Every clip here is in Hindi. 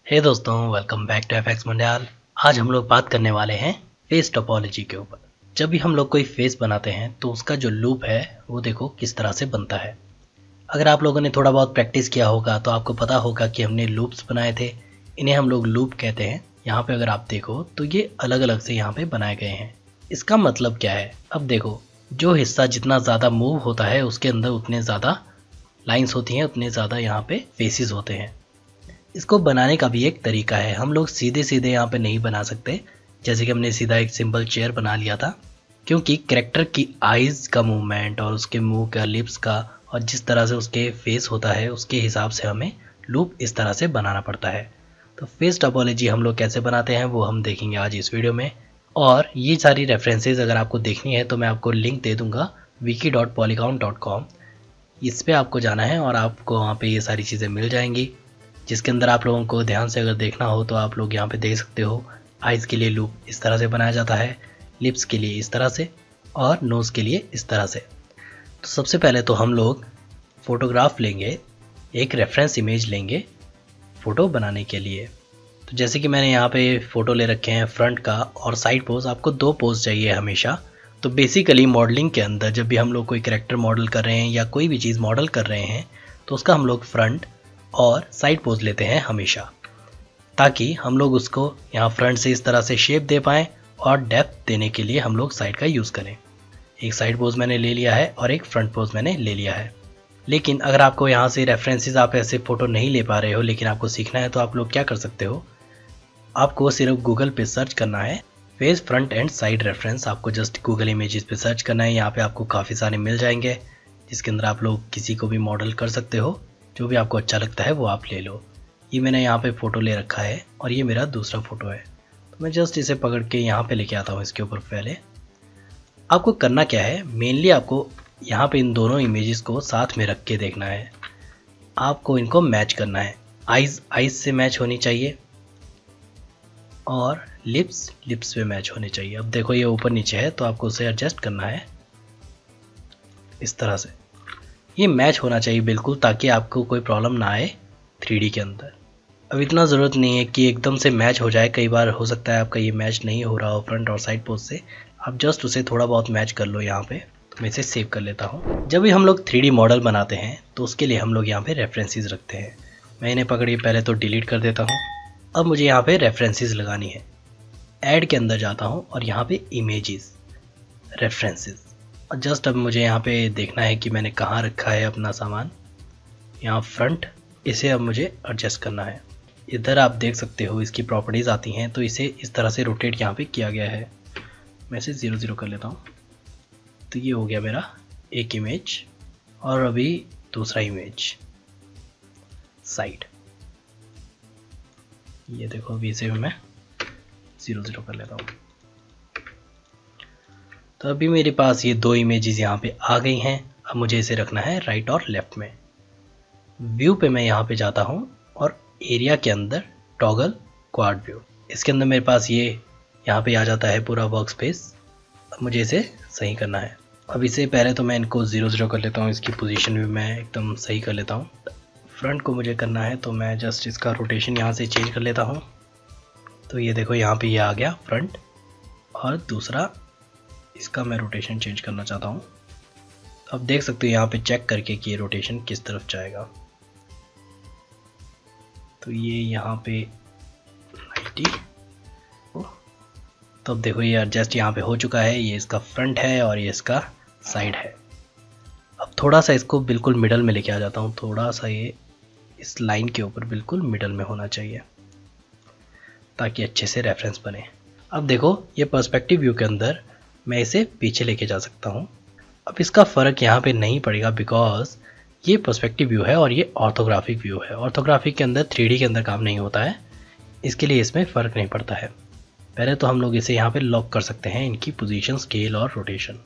हे दोस्तों, welcome back to FX Mandiyal. आज हम लोग बात करने वाले हैं फेस टोपोलॉजी के ऊपर। जब भी हम लोग कोई फेस बनाते हैं तो उसका जो लूप है वो देखो किस तरह से बनता है। अगर आप लोगों ने थोड़ा बहुत प्रैक्टिस किया होगा तो आपको पता होगा कि हमने लूप्स बनाए थे। इन्हें हम लोग लूप कहते हैं। यहाँ पे अगर आप देखो तो ये अलग अलग से यहाँ पे बनाए गए हैं। इसका मतलब क्या है? अब देखो, जो हिस्सा जितना ज़्यादा मूव होता है उसके अंदर उतने ज़्यादा लाइन्स होती हैं, उतने ज़्यादा यहाँ पे फेसेस होते हैं। इसको बनाने का भी एक तरीका है। हम लोग सीधे सीधे यहाँ पे नहीं बना सकते, जैसे कि हमने सीधा एक सिंपल चेयर बना लिया था, क्योंकि कैरेक्टर की आइज़ का मूवमेंट और उसके मुंह का, लिप्स का और जिस तरह से उसके फेस होता है उसके हिसाब से हमें लूप इस तरह से बनाना पड़ता है। तो फेस टोपोलॉजी हम लोग कैसे बनाते हैं वो हम देखेंगे आज इस वीडियो में। और ये सारी रेफरेंसेज अगर आपको देखनी है तो मैं आपको लिंक दे दूँगा wiki.polygon.com। इस पर आपको जाना है और आपको वहाँ पे ये सारी चीज़ें मिल जाएंगी, जिसके अंदर आप लोगों को ध्यान से अगर देखना हो तो आप लोग यहाँ पे देख सकते हो। आइज़ के लिए लूप इस तरह से बनाया जाता है, लिप्स के लिए इस तरह से और नोज़ के लिए इस तरह से। तो सबसे पहले तो हम लोग फ़ोटोग्राफ लेंगे, एक रेफरेंस इमेज लेंगे फ़ोटो बनाने के लिए। तो जैसे कि मैंने यहाँ पे फ़ोटो ले रखे हैं फ्रंट का और साइड पोज। आपको दो पोज चाहिए हमेशा। तो बेसिकली मॉडलिंग के अंदर जब भी हम लोग कोई कैरेक्टर मॉडल कर रहे हैं या कोई भी चीज़ मॉडल कर रहे हैं तो उसका हम लोग फ्रंट और साइड पोज लेते हैं हमेशा, ताकि हम लोग उसको यहाँ फ्रंट से इस तरह से शेप दे पाएँ और डेप्थ देने के लिए हम लोग साइड का यूज़ करें। एक साइड पोज मैंने ले लिया है और एक फ्रंट पोज मैंने ले लिया है। लेकिन अगर आपको यहाँ से रेफरेंसेस, आप ऐसे फ़ोटो नहीं ले पा रहे हो लेकिन आपको सीखना है, तो आप लोग क्या कर सकते हो, आपको सिर्फ गूगल पे सर्च करना है face front end side reference. आपको जस्ट गूगल इमेजेस पे सर्च करना है। यहाँ पे आपको काफ़ी सारे मिल जाएंगे, जिसके अंदर आप लोग किसी को भी मॉडल कर सकते हो। जो भी आपको अच्छा लगता है वो आप ले लो। ये मैंने यहाँ पे फ़ोटो ले रखा है और ये मेरा दूसरा फ़ोटो है। तो मैं जस्ट इसे पकड़ के यहाँ पे लेके आता हूँ। इसके ऊपर पहले आपको करना क्या है, मेनली आपको यहाँ पे इन दोनों इमेजेस को साथ में रख के देखना है। आपको इनको मैच करना है। आइज़ से मैच होनी चाहिए और लिप्स पे मैच होने चाहिए। अब देखो ये ऊपर नीचे है तो आपको उसे एडजस्ट करना है इस तरह से। ये मैच होना चाहिए बिल्कुल, ताकि आपको कोई प्रॉब्लम ना आए 3D के अंदर। अब इतना ज़रूरत नहीं है कि एकदम से मैच हो जाए। कई बार हो सकता है आपका ये मैच नहीं हो रहा हो फ्रंट और साइड पोज से। आप जस्ट उसे थोड़ा बहुत मैच कर लो यहाँ पे। तो मैं इसे सेव कर लेता हूँ। जब भी हम लोग 3D मॉडल बनाते हैं तो उसके लिए हम लोग यहाँ पे रेफरेंसेस रखते हैं। मैं इन्हें पकड़िए पहले तो डिलीट कर देता हूँ। अब मुझे यहाँ पे रेफरेंसेस लगानी है। ऐड के अंदर जाता हूँ और यहाँ पे इमेजेस, रेफरेंसेस। और जस्ट अब मुझे यहाँ पे देखना है कि मैंने कहाँ रखा है अपना सामान। यहाँ फ्रंट, इसे अब मुझे एडजस्ट करना है। इधर आप देख सकते हो इसकी प्रॉपर्टीज़ आती हैं, तो इसे इस तरह से रोटेट यहाँ पे किया गया है। मैं इसे 0 कर लेता हूँ। तो ये हो गया मेरा एक इमेज। और अभी दूसरा इमेज साइड। ये देखो, अभी इसे मैं 0 कर लेता हूँ। तो अभी मेरे पास ये दो इमेजेस यहाँ पे आ गई हैं। अब मुझे इसे रखना है राइट और लेफ्ट में। व्यू पे मैं यहाँ पे जाता हूँ और एरिया के अंदर टॉगल क्वाड व्यू, इसके अंदर मेरे पास ये यहाँ पे आ जाता है पूरा वर्क स्पेस। अब मुझे इसे सही करना है। अब इसे पहले तो मैं इनको 0 कर लेता हूँ। इसकी पोजीशन भी मैं एकदम सही कर लेता हूँ। फ्रंट को मुझे करना है तो मैं जस्ट इसका रोटेशन यहाँ से चेंज कर लेता हूँ। तो ये देखो यहाँ पे ये आ गया फ्रंट। और दूसरा इसका मैं रोटेशन चेंज करना चाहता हूँ। अब देख सकते हो यहाँ पे चेक करके कि ये रोटेशन किस तरफ जाएगा। तो ये यहाँ पे 90। तो अब देखो ये एडजस्ट यहाँ पे हो चुका है। ये इसका फ्रंट है और ये इसका साइड है। अब थोड़ा सा इसको बिल्कुल मिडल में लेके आ जाता हूँ। थोड़ा सा ये इस लाइन के ऊपर बिल्कुल मिडल में होना चाहिए, ताकि अच्छे से रेफरेंस बने। अब देखो ये पर्सपेक्टिव व्यू के अंदर मैं इसे पीछे लेके जा सकता हूँ। अब इसका फ़र्क यहाँ पे नहीं पड़ेगा, बिकॉज ये पर्सपेक्टिव व्यू है और ये ऑर्थोग्राफिक व्यू है। ऑर्थोग्राफिक के अंदर 3D के अंदर काम नहीं होता है, इसके लिए इसमें फ़र्क नहीं पड़ता है। पहले तो हम लोग इसे यहाँ पे लॉक कर सकते हैं, इनकी पोजीशन, स्केल और रोटेशन।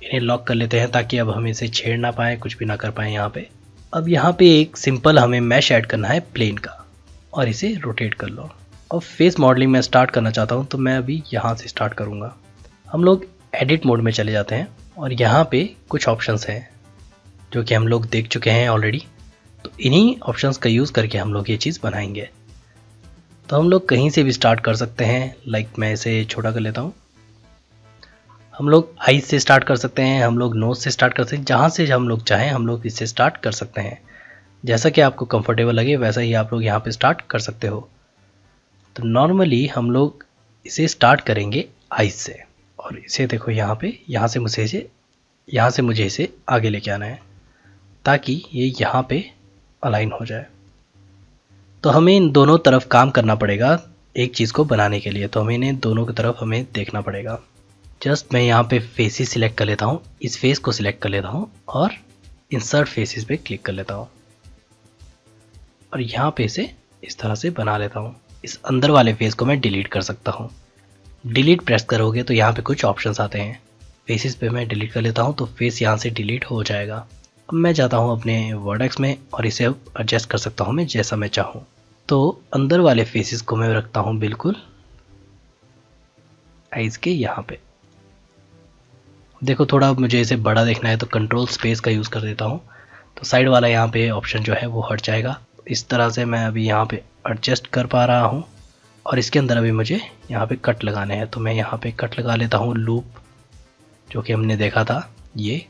इन्हें लॉक कर लेते हैं ताकि अब हम इसे छेड़ ना पाएँ, कुछ भी ना कर पाएँ यहाँ पे। अब यहाँ पे एक सिंपल हमें मैश ऐड करना है प्लेन का, और इसे रोटेट कर लो। अब फेस मॉडलिंग मैं स्टार्ट करना चाहता हूँ तो मैं अभी यहाँ से स्टार्ट करूँगा। हम लोग एडिट मोड में चले जाते हैं और यहाँ पे कुछ ऑप्शंस हैं जो कि हम लोग देख चुके हैं ऑलरेडी। तो इन्हीं ऑप्शंस का यूज़ करके हम लोग ये चीज़ बनाएंगे। तो हम लोग कहीं से भी स्टार्ट कर सकते हैं। लाइक मैं इसे छोटा कर लेता हूँ। हम लोग आईज से स्टार्ट कर सकते हैं, हम लोग नोज से स्टार्ट कर सकते हैं, जहाँ से हम लोग चाहें हम लोग इससे स्टार्ट कर सकते हैं। जैसा कि आपको कंफर्टेबल लगे वैसा ही आप लोग यहाँ पे स्टार्ट कर सकते हो। तो नॉर्मली हम लोग इसे स्टार्ट करेंगे आईज से, और इसे देखो यहाँ पे, यहाँ से मुझे इसे आगे लेके आना है ताकि ये यहाँ पे अलाइन हो जाए। तो हमें इन दोनों तरफ काम करना पड़ेगा एक चीज़ को बनाने के लिए। तो हमें इन्हें दोनों की तरफ हमें देखना पड़ेगा। जस्ट मैं यहाँ पे फेसेस सिलेक्ट कर लेता हूँ, इस फेस को सिलेक्ट कर लेता हूँ और इंसर्ट फेसेस पे क्लिक कर लेता हूँ और यहाँ पे इसे इस तरह से बना लेता हूँ। इस अंदर वाले फेस को मैं डिलीट कर सकता हूँ। डिलीट प्रेस करोगे तो यहाँ पे कुछ ऑप्शंस आते हैं। फेसेस पे मैं डिलीट कर लेता हूँ तो फेस यहाँ से डिलीट हो जाएगा। अब मैं जाता हूँ अपने वर्टेक्स में और इसे एडजस्ट कर सकता हूँ मैं जैसा मैं चाहूँ। तो अंदर वाले फेसेस को मैं रखता हूँ बिल्कुल आइज के यहाँ पे। देखो थोड़ा मुझे इसे बड़ा देखना है तो कंट्रोल स्पेस का यूज़ कर देता हूँ, तो साइड वाला यहाँ पे ऑप्शन जो है वो हट जाएगा। इस तरह से मैं अभी यहाँ पे एडजस्ट कर पा रहा हूँ और इसके अंदर अभी मुझे यहाँ पे कट लगाने हैं। तो मैं यहाँ पे कट लगा लेता हूँ, लूप जो कि हमने देखा था, ये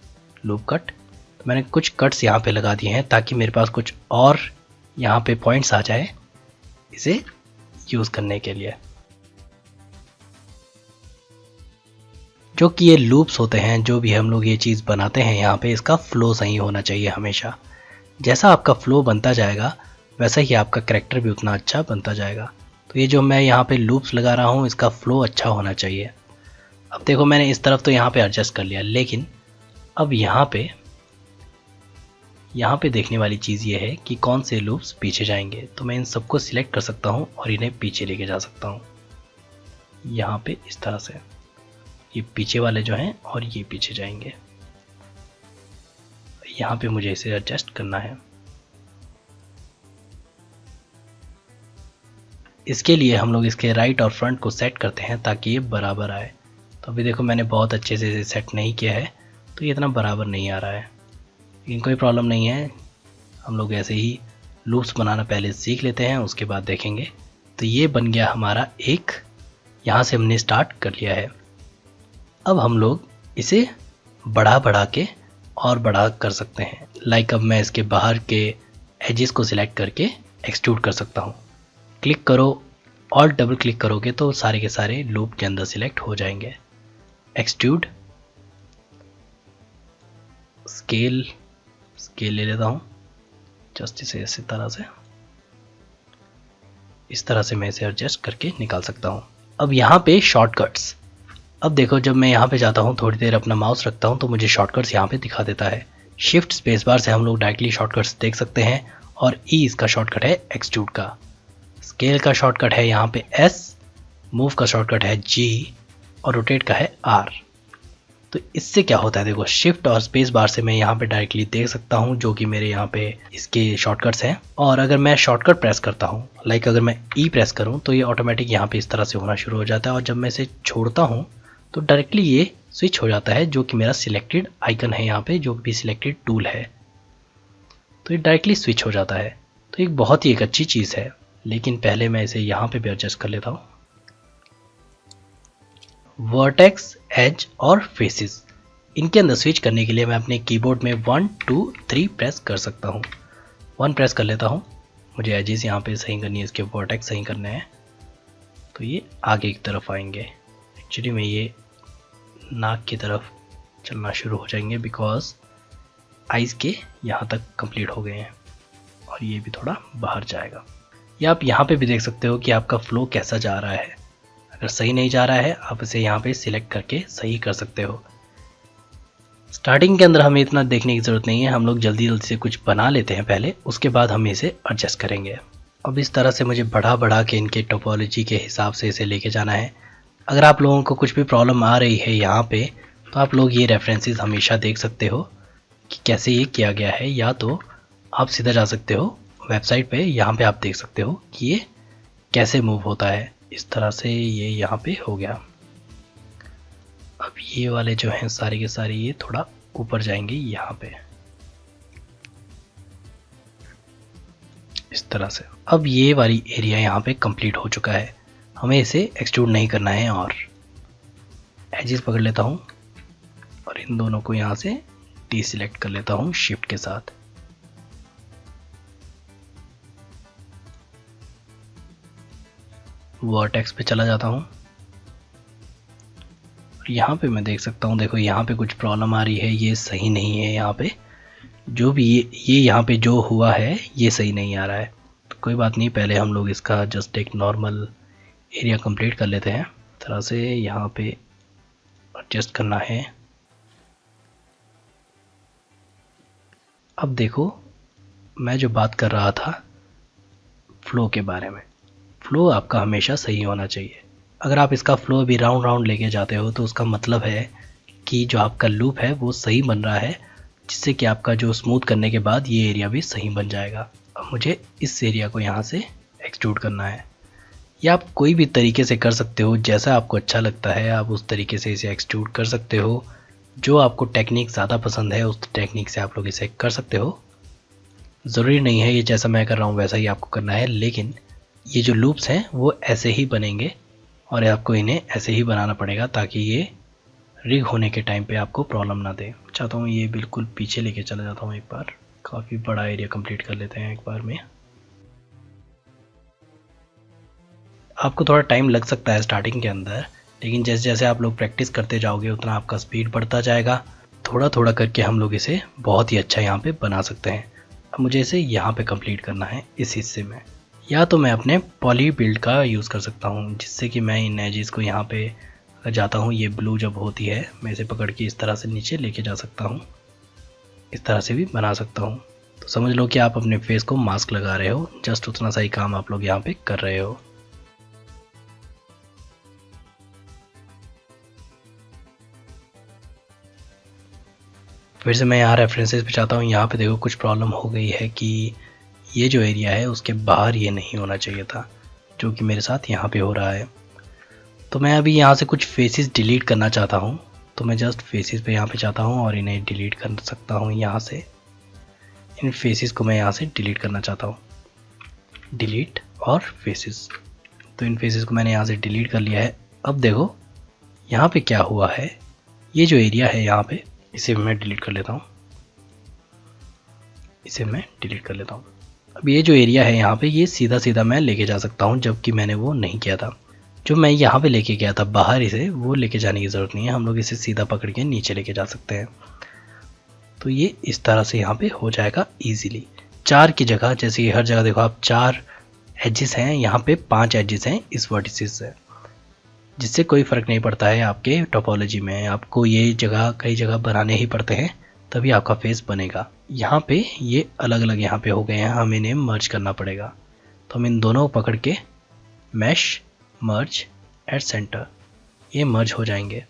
लूप कट। तो मैंने कुछ कट्स यहाँ पे लगा दिए हैं ताकि मेरे पास कुछ और यहाँ पे पॉइंट्स आ जाए इसे यूज़ करने के लिए। जो कि ये लूप्स होते हैं, जो भी हम लोग ये चीज़ बनाते हैं यहाँ पे, इसका फ्लो सही होना चाहिए हमेशा। जैसा आपका फ्लो बनता जाएगा वैसा ही आपका कैरेक्टर भी उतना अच्छा बनता जाएगा। तो ये जो मैं यहाँ पे लूप्स लगा रहा हूँ इसका फ्लो अच्छा होना चाहिए। अब देखो मैंने इस तरफ तो यहाँ पे एडजस्ट कर लिया, लेकिन अब यहाँ पे देखने वाली चीज़ ये है कि कौन से लूप्स पीछे जाएंगे। तो मैं इन सबको सिलेक्ट कर सकता हूँ और इन्हें पीछे लेके जा सकता हूँ यहाँ पे इस तरह से। ये पीछे वाले जो हैं और ये पीछे जाएंगे। यहाँ पे मुझे इसे एडजस्ट करना है। इसके लिए हम लोग इसके राइट और फ्रंट को सेट करते हैं ताकि ये बराबर आए। तो अभी देखो मैंने बहुत अच्छे से इसे सेट नहीं किया है तो ये इतना बराबर नहीं आ रहा है, लेकिन कोई प्रॉब्लम नहीं है। हम लोग ऐसे ही लूप्स बनाना पहले सीख लेते हैं, उसके बाद देखेंगे। तो ये बन गया हमारा एक, यहाँ से हमने स्टार्ट कर लिया है। अब हम लोग इसे बढ़ा के और बड़ा कर सकते हैं। लाइक अब मैं इसके बाहर के एजेस को सिलेक्ट करके एक्सट्रूड कर सकता हूँ। क्लिक करो और डबल क्लिक करोगे तो सारे के सारे लूप के अंदर सिलेक्ट हो जाएंगे। एक्सट्रूड, स्केल ले लेता हूँ जस्ट इसे इस तरह से मैं इसे एडजस्ट करके निकाल सकता हूँ। अब यहाँ पे शॉर्टकट्स, अब देखो जब मैं यहाँ पे जाता हूँ थोड़ी देर अपना माउस रखता हूँ तो मुझे शॉर्टकट्स यहाँ पे दिखा देता है। शिफ्ट स्पेस बार से हम लोग डायरेक्टली शॉर्टकट्स देख सकते हैं और ई इसका शॉर्टकट है एक्सट्रूड का। स्केल का शॉर्टकट है यहाँ पे एस, मूव का शॉर्टकट है जी और रोटेट का है आर। तो इससे क्या होता है, देखो शिफ्ट और स्पेस बार से मैं यहाँ पे डायरेक्टली देख सकता हूँ जो कि मेरे यहाँ पे इसके शॉर्टकट्स हैं। और अगर मैं शॉर्टकट प्रेस करता हूँ, लाइक अगर मैं ई प्रेस करूँ तो ये ऑटोमेटिक यहाँ पे इस तरह से होना शुरू हो जाता है। और जब मैं इसे छोड़ता हूँ तो डायरेक्टली ये स्विच हो जाता है, जो कि मेरा सिलेक्टेड आइकन है यहाँ पे, जो भी सिलेक्टेड टूल है, तो ये डायरेक्टली स्विच हो जाता है। तो एक बहुत ही एक अच्छी चीज़ है। लेकिन पहले मैं इसे यहाँ पे भी एडजस्ट कर लेता हूँ। वर्टेक्स, एज और फेसेस, इनके अंदर स्विच करने के लिए मैं अपने कीबोर्ड में 1 2 3 प्रेस कर सकता हूँ। 1 प्रेस कर लेता हूँ, मुझे एजेस यहाँ पे सही करनी है, इसके वर्टेक्स सही करने हैं तो ये आगे की तरफ आएंगे। एक्चुअली में ये नाक की तरफ चलना शुरू हो जाएंगे बिकॉज आइज़ के यहाँ तक कंप्लीट हो गए हैं और ये भी थोड़ा बाहर जाएगा। या आप यहाँ पे भी देख सकते हो कि आपका फ्लो कैसा जा रहा है। अगर सही नहीं जा रहा है आप इसे यहाँ पे सिलेक्ट करके सही कर सकते हो। स्टार्टिंग के अंदर हमें इतना देखने की ज़रूरत नहीं है, हम लोग जल्दी से कुछ बना लेते हैं पहले, उसके बाद हम इसे एडजस्ट करेंगे। अब इस तरह से मुझे बढ़ा के इनके टोपोलॉजी के हिसाब से इसे लेके जाना है। अगर आप लोगों को कुछ भी प्रॉब्लम आ रही है यहाँ पे तो आप लोग ये रेफरेंसेस हमेशा देख सकते हो कि कैसे ये किया गया है, या तो आप सीधा जा सकते हो वेबसाइट पे, यहाँ पे आप देख सकते हो कि ये कैसे मूव होता है। इस तरह से ये यहाँ पे हो गया। अब ये वाले जो हैं सारे के सारे ये थोड़ा ऊपर जाएंगे यहाँ पे। इस तरह से। अब ये वाली एरिया यहाँ पे कंप्लीट हो चुका है, हमें इसे एक्सट्रूड नहीं करना है और एजेस पकड़ लेता हूँ और इन दोनों को यहाँ से डीसिलेक्ट कर लेता हूँ शिफ्ट के साथ। वर्टेक्स पे चला जाता हूँ और यहाँ पे मैं देख सकता हूँ, देखो यहाँ पे कुछ प्रॉब्लम आ रही है, ये सही नहीं है। यहाँ पे जो भी ये यहाँ पे जो हुआ है ये सही नहीं आ रहा है। तो कोई बात नहीं, पहले हम लोग इसका जस्ट एक नॉर्मल एरिया कंप्लीट कर लेते हैं। तरह से यहाँ पे एडजस्ट करना है। अब देखो मैं जो बात कर रहा था फ्लो के बारे में, फ्लो आपका हमेशा सही होना चाहिए। अगर आप इसका फ्लो अभी राउंड राउंड लेके जाते हो तो उसका मतलब है कि जो आपका लूप है वो सही बन रहा है, जिससे कि आपका जो स्मूथ करने के बाद ये एरिया भी सही बन जाएगा। अब मुझे इस एरिया को यहाँ से एक्सट्रूड करना है। या आप कोई भी तरीके से कर सकते हो, जैसा आपको अच्छा लगता है आप उस तरीके से इसे एक्सट्रूड कर सकते हो। जो आपको टेक्निक ज़्यादा पसंद है उस टेक्निक से आप लोग इसे कर सकते हो। ज़रूरी नहीं है ये जैसा मैं कर रहा हूँ वैसा ही आपको करना है, लेकिन ये जो लूप्स हैं वो ऐसे ही बनेंगे और आपको इन्हें ऐसे ही बनाना पड़ेगा ताकि ये रिग होने के टाइम पे आपको प्रॉब्लम ना दे। चाहता हूँ ये बिल्कुल पीछे लेके चला जाता हूँ। एक बार काफ़ी बड़ा एरिया कंप्लीट कर लेते हैं एक बार में। आपको थोड़ा टाइम लग सकता है स्टार्टिंग के अंदर, लेकिन जैसे जैसे आप लोग प्रैक्टिस करते जाओगे उतना आपका स्पीड बढ़ता जाएगा। थोड़ा थोड़ा करके हम लोग इसे बहुत ही अच्छा यहाँ पे बना सकते हैं। अब मुझे इसे यहाँ पे कंप्लीट करना है इस हिस्से में। या तो मैं अपने पॉली बिल्ड का यूज़ कर सकता हूँ, जिससे कि मैं इन एजेस को यहाँ पे जाता हूँ, ये ब्लू जब होती है मैं इसे पकड़ के इस तरह से नीचे लेके जा सकता हूँ। इस तरह से भी बना सकता हूँ। तो समझ लो कि आप अपने फेस को मास्क लगा रहे हो, जस्ट उतना सा ही काम आप लोग यहाँ पे कर रहे हो। फिर से मैं यहाँ रेफरेंसेस पे चाहता हूँ। यहाँ पे देखो कुछ प्रॉब्लम हो गई है कि ये जो एरिया है उसके बाहर ये नहीं होना चाहिए था, जो कि मेरे साथ यहाँ पे हो रहा है। तो मैं अभी यहाँ से कुछ फेसेस डिलीट करना चाहता हूँ, तो मैं जस्ट फेसेस पे यहाँ पे चाहता हूँ और इन्हें डिलीट कर सकता हूँ। यहाँ से इन फेसेस को मैं यहाँ से डिलीट करना चाहता हूँ, डिलीट और फेसेस। तो इन फेसेस को मैंने यहाँ से डिलीट कर लिया है। अब देखो यहाँ पे क्या हुआ है, ये जो एरिया है यहाँ पे इसे मैं डिलीट कर लेता हूँ, इसे मैं डिलीट कर लेता हूँ। अब ये जो एरिया है यहाँ पे ये सीधा सीधा मैं लेके जा सकता हूँ, जबकि मैंने वो नहीं किया था। जो मैं यहाँ पे लेके गया था बाहर, इसे वो लेके जाने की ज़रूरत नहीं है, हम लोग इसे सीधा पकड़ के नीचे लेके जा सकते हैं। तो ये इस तरह से यहाँ पे हो जाएगा इजीली। 4 की जगह, जैसे हर जगह देखो आप 4 एजेस हैं, यहाँ पे 5 एजेस हैं इस वर्टिसेस से, जिससे कोई फ़र्क नहीं पड़ता है आपके टोपोलॉजी में। आपको ये जगह कई जगह बनाने ही पड़ते हैं, तभी आपका फेस बनेगा। यहाँ पे ये अलग अलग यहाँ पे हो गए हैं, हमें इन्हें मर्ज करना पड़ेगा। तो हम इन दोनों को पकड़ के मैश मर्ज एट सेंटर, ये मर्ज हो जाएंगे।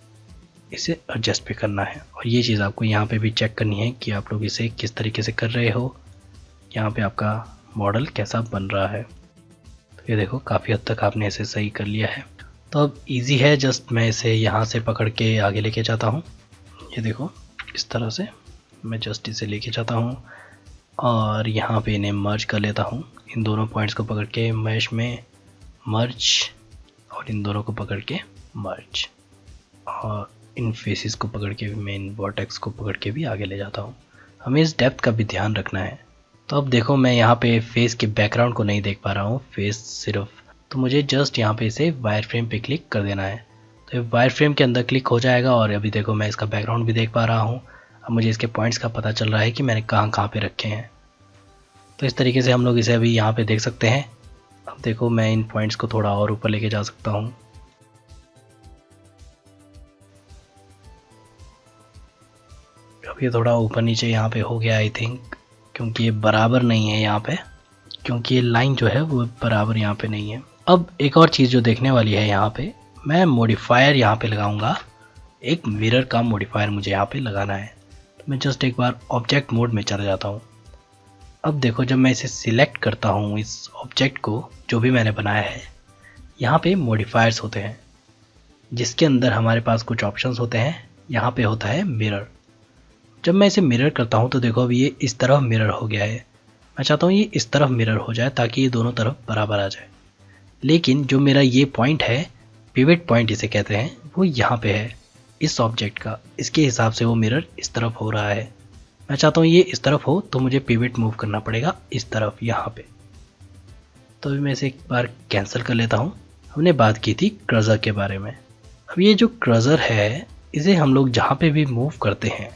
इसे एडजस्ट भी करना है और ये चीज़ आपको यहाँ पे भी चेक करनी है कि आप लोग इसे किस तरीके से कर रहे हो, यहाँ पे आपका मॉडल कैसा बन रहा है। तो ये देखो काफ़ी हद तक आपने इसे सही कर लिया है। तो अब इजी है, जस्ट मैं इसे यहाँ से पकड़ के आगे लेके जाता हूँ। ये देखो इस तरह से मैं जस्ट इसे लेके जाता हूँ और यहाँ पे इन्हें मर्ज कर लेता हूँ। इन दोनों पॉइंट्स को पकड़ के मैश में मर्ज और इन दोनों को पकड़ के मर्ज, और इन फेसेस को पकड़ के मैं इन वर्टेक्स को पकड़ के भी आगे ले जाता हूँ। हमें इस डेप्थ का भी ध्यान रखना है। तो अब देखो मैं यहाँ पे फेस के बैकग्राउंड को नहीं देख पा रहा हूँ, फेस सिर्फ, तो मुझे जस्ट यहाँ पे इसे वायर फ्रेम पे क्लिक कर देना है। तो ये वायर फ्रेम के अंदर क्लिक हो जाएगा और अभी देखो मैं इसका बैकग्राउंड भी देख पा रहा हूँ। अब मुझे इसके पॉइंट्स का पता चल रहा है कि मैंने कहाँ कहाँ पे रखे हैं। तो इस तरीके से हम लोग इसे अभी यहाँ पे देख सकते हैं। अब देखो मैं इन पॉइंट्स को थोड़ा और ऊपर लेके जा सकता हूँ। अब ये थोड़ा ऊपर नीचे यहाँ पे हो गया आई थिंक, क्योंकि ये बराबर नहीं है यहाँ पे, क्योंकि ये लाइन जो है वो बराबर यहाँ पे नहीं है। अब एक और चीज़ जो देखने वाली है, यहाँ पे मैं मॉडिफायर यहाँ पे लगाऊंगा, एक मिरर का मॉडिफायर मुझे यहाँ पे लगाना है। तो मैं जस्ट एक बार ऑब्जेक्ट मोड में चला जाता हूँ। अब देखो जब मैं इसे सिलेक्ट करता हूँ, इस ऑब्जेक्ट को जो भी मैंने बनाया है, यहाँ पे मॉडिफायर्स होते हैं जिसके अंदर हमारे पास कुछ ऑप्शंस होते हैं। यहाँ पे होता है मिरर। जब मैं इसे मिरर करता हूँ तो देखो अब ये इस तरह मिरर हो गया है। मैं चाहता हूँ ये इस तरफ मिरर हो जाए ताकि ये दोनों तरफ बराबर आ जाए। लेकिन जो मेरा ये पॉइंट है, पिवट पॉइंट इसे कहते हैं, वो यहाँ पे है इस ऑब्जेक्ट का। इसके हिसाब से वो मिरर इस तरफ हो रहा है। मैं चाहता हूँ ये इस तरफ हो, तो मुझे पिवट मूव करना पड़ेगा इस तरफ, यहाँ पे। तो अभी मैं इसे एक बार कैंसिल कर लेता हूँ। हमने बात की थी क्रसर के बारे में। अब ये जो क्रसर है, इसे हम लोग जहाँ पे भी मूव करते हैं,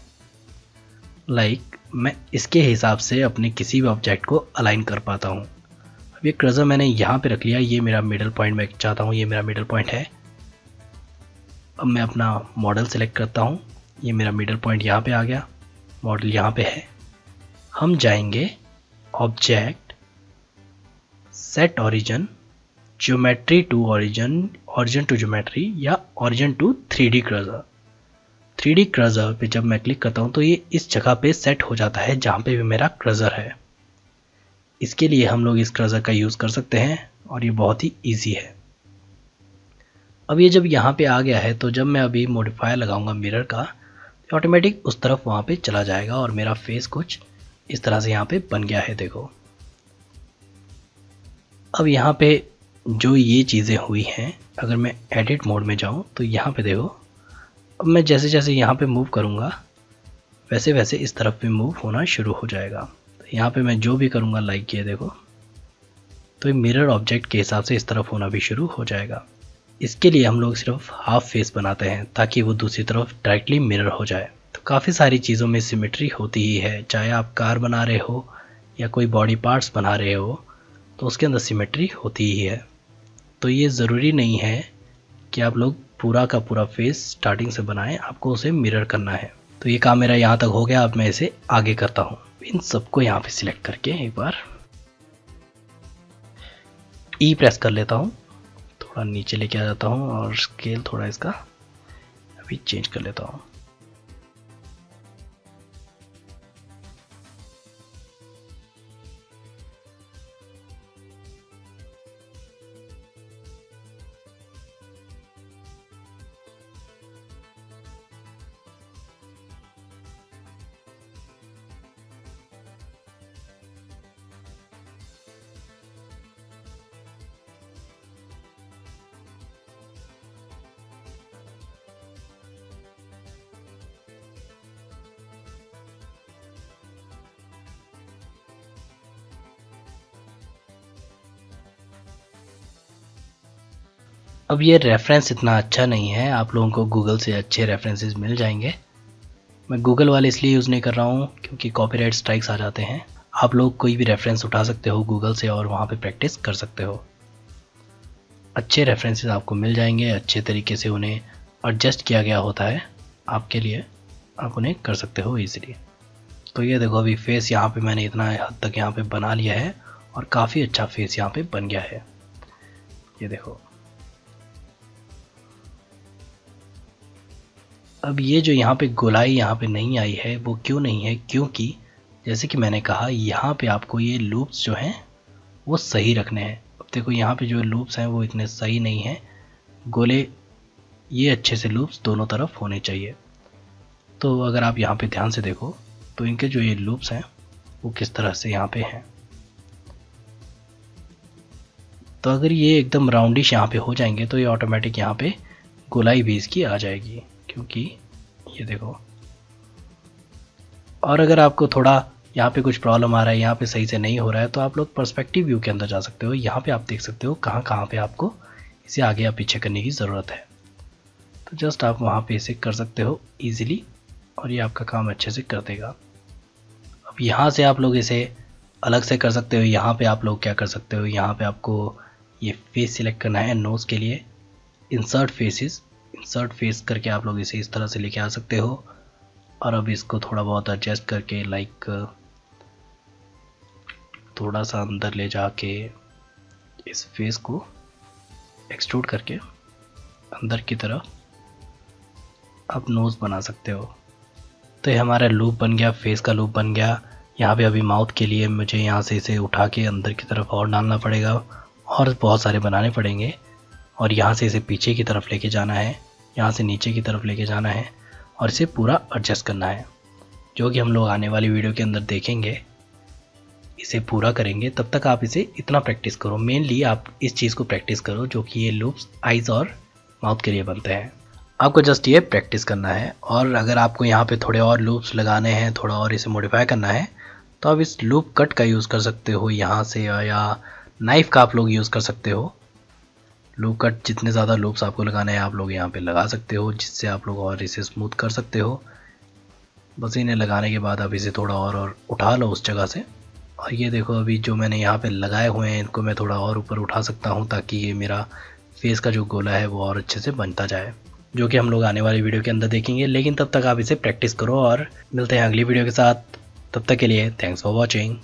मैं इसके हिसाब से अपने किसी भी ऑब्जेक्ट को अलाइन कर पाता हूँ। अब ये क्रसर मैंने यहाँ पे रख लिया, ये मेरा मिडल पॉइंट, मैं चाहता हूँ ये मेरा मिडल पॉइंट है। अब मैं अपना मॉडल सेलेक्ट करता हूँ, ये मेरा मिडल पॉइंट यहाँ पे आ गया, मॉडल यहाँ पे है। हम जाएंगे object, set origin, geometry to origin, origin to geometry, या origin to 3D cursor. 3D cursor पे जब मैं क्लिक करता हूँ तो ये इस जगह पे सेट हो जाता है जहाँ पे भी मेरा क्रसर है। इसके लिए हम लोग इस क्रसर का यूज़ कर सकते हैं और ये बहुत ही ईजी है। अब ये जब यहाँ पे आ गया है, तो जब मैं अभी मॉडिफायर लगाऊंगा मिरर का, तो ऑटोमेटिक उस तरफ वहाँ पे चला जाएगा और मेरा फेस कुछ इस तरह से यहाँ पे बन गया है। देखो अब यहाँ पे जो ये चीज़ें हुई हैं, अगर मैं एडिट मोड में जाऊँ तो यहाँ पे देखो, अब मैं जैसे जैसे यहाँ पे मूव करूँगा वैसे वैसे इस तरफ भी मूव होना शुरू हो जाएगा। तो यहाँ पे मैं जो भी करूँगा, लाइक ये देखो, तो ये मिरर ऑब्जेक्ट के हिसाब से इस तरफ होना भी शुरू हो जाएगा। इसके लिए हम लोग सिर्फ हाफ फेस बनाते हैं ताकि वो दूसरी तरफ डायरेक्टली मिरर हो जाए। तो काफ़ी सारी चीज़ों में सिमेट्री होती ही है, चाहे आप कार बना रहे हो या कोई बॉडी पार्ट्स बना रहे हो, तो उसके अंदर सिमेट्री होती ही है। तो ये ज़रूरी नहीं है कि आप लोग पूरा का पूरा फेस स्टार्टिंग से बनाएं, आपको उसे मिरर करना है। तो ये काम मेरा यहाँ तक हो गया। अब मैं इसे आगे करता हूँ। इन सबको यहाँ पे सिलेक्ट करके एक बार ई प्रेस कर लेता हूँ, थोड़ा नीचे लेके आ जाता हूँ और स्केल थोड़ा इसका अभी चेंज कर लेता हूँ। अब ये रेफरेंस इतना अच्छा नहीं है, आप लोगों को गूगल से अच्छे रेफरेंसेस मिल जाएंगे। मैं गूगल वाले इसलिए यूज़ नहीं कर रहा हूँ क्योंकि कॉपीराइट स्ट्राइक्स आ जाते हैं। आप लोग कोई भी रेफरेंस उठा सकते हो गूगल से और वहाँ पे प्रैक्टिस कर सकते हो। अच्छे रेफरेंसेस आपको मिल जाएंगे, अच्छे तरीके से उन्हें एडजस्ट किया गया होता है आपके लिए, आप उन्हें कर सकते हो ईज़िली। तो ये देखो अभी फेस यहाँ पे मैंने इतना हद तक यहाँ पे बना लिया है और काफ़ी अच्छा फेस यहाँ पे बन गया है। ये देखो अब ये जो यहाँ पे गोलाई यहाँ पे नहीं आई है, वो क्यों नहीं है? क्योंकि जैसे कि मैंने कहा, यहाँ पे आपको ये लूप्स जो हैं वो सही रखने हैं। अब देखो यहाँ पे जो लूप्स हैं वो इतने सही नहीं हैं, गोले ये अच्छे से लूप्स दोनों तरफ होने चाहिए। तो अगर आप यहाँ पे ध्यान से देखो तो इनके जो ये लूप्स हैं वो किस तरह से यहाँ पे हैं। तो अगर ये एकदम राउंडिश यहाँ पे हो जाएंगे तो ये ऑटोमेटिक यहाँ पे गोलाई भी इसकी आ जाएगी, क्योंकि ये देखो। और अगर आपको थोड़ा यहाँ पे कुछ प्रॉब्लम आ रहा है, यहाँ पे सही से नहीं हो रहा है, तो आप लोग पर्सपेक्टिव व्यू के अंदर जा सकते हो। यहाँ पे आप देख सकते हो कहाँ कहाँ पे आपको इसे आगे या पीछे करने की ज़रूरत है। तो जस्ट आप वहाँ पे इसे कर सकते हो ईजिली और ये आपका काम अच्छे से कर देगा। अब यहाँ से आप लोग इसे अलग से कर सकते हो। यहाँ पे आप लोग क्या कर सकते हो, यहाँ पे आपको ये फेस सिलेक्ट करना है नोज़ के लिए, इंसर्ट फेसेस, इंसर्ट फेस करके आप लोग इसे इस तरह से लेके आ सकते हो। और अब इसको थोड़ा बहुत एडजस्ट करके थोड़ा सा अंदर ले जाके इस फेस को एक्सट्रूड करके अंदर की तरफ आप नोज़ बना सकते हो। तो ये हमारा लूप बन गया, फेस का लूप बन गया। यहाँ पे अभी माउथ के लिए मुझे यहाँ से इसे उठा के अंदर की तरफ और डालना पड़ेगा और बहुत सारे बनाने पड़ेंगे। और यहाँ से इसे पीछे की तरफ लेके जाना है, यहाँ से नीचे की तरफ लेके जाना है और इसे पूरा एडजस्ट करना है, जो कि हम लोग आने वाली वीडियो के अंदर देखेंगे इसे पूरा करेंगे तब तक आप इसे इतना प्रैक्टिस करो। मेनली आप इस चीज़ को प्रैक्टिस करो जो कि ये लूप्स आइज़ और माउथ के लिए बनते हैं। आपको जस्ट ये प्रैक्टिस करना है। और अगर आपको यहाँ पे थोड़े और लूप्स लगाने हैं, थोड़ा और इसे मॉडिफाई करना है, तो आप इस लूप कट का यूज़ कर सकते हो यहाँ से, या नाइफ़ का आप लोग यूज़ कर सकते हो। लूप कट जितने ज़्यादा लूप्स आपको लगाने हैं आप लोग यहाँ पे लगा सकते हो, जिससे आप लोग और इसे स्मूथ कर सकते हो। बस इन्हें लगाने के बाद आप इसे थोड़ा और उठा लो उस जगह से। और ये देखो अभी जो मैंने यहाँ पे लगाए हुए हैं इनको मैं थोड़ा और ऊपर उठा सकता हूँ, ताकि ये मेरा फेस का जो गोला है वो और अच्छे से बनता जाए, जो कि हम लोग आने वाली वीडियो के अंदर देखेंगे। लेकिन तब तक आप इसे प्रैक्टिस करो और मिलते हैं अगली वीडियो के साथ। तब तक के लिए थैंक्स फॉर वॉचिंग।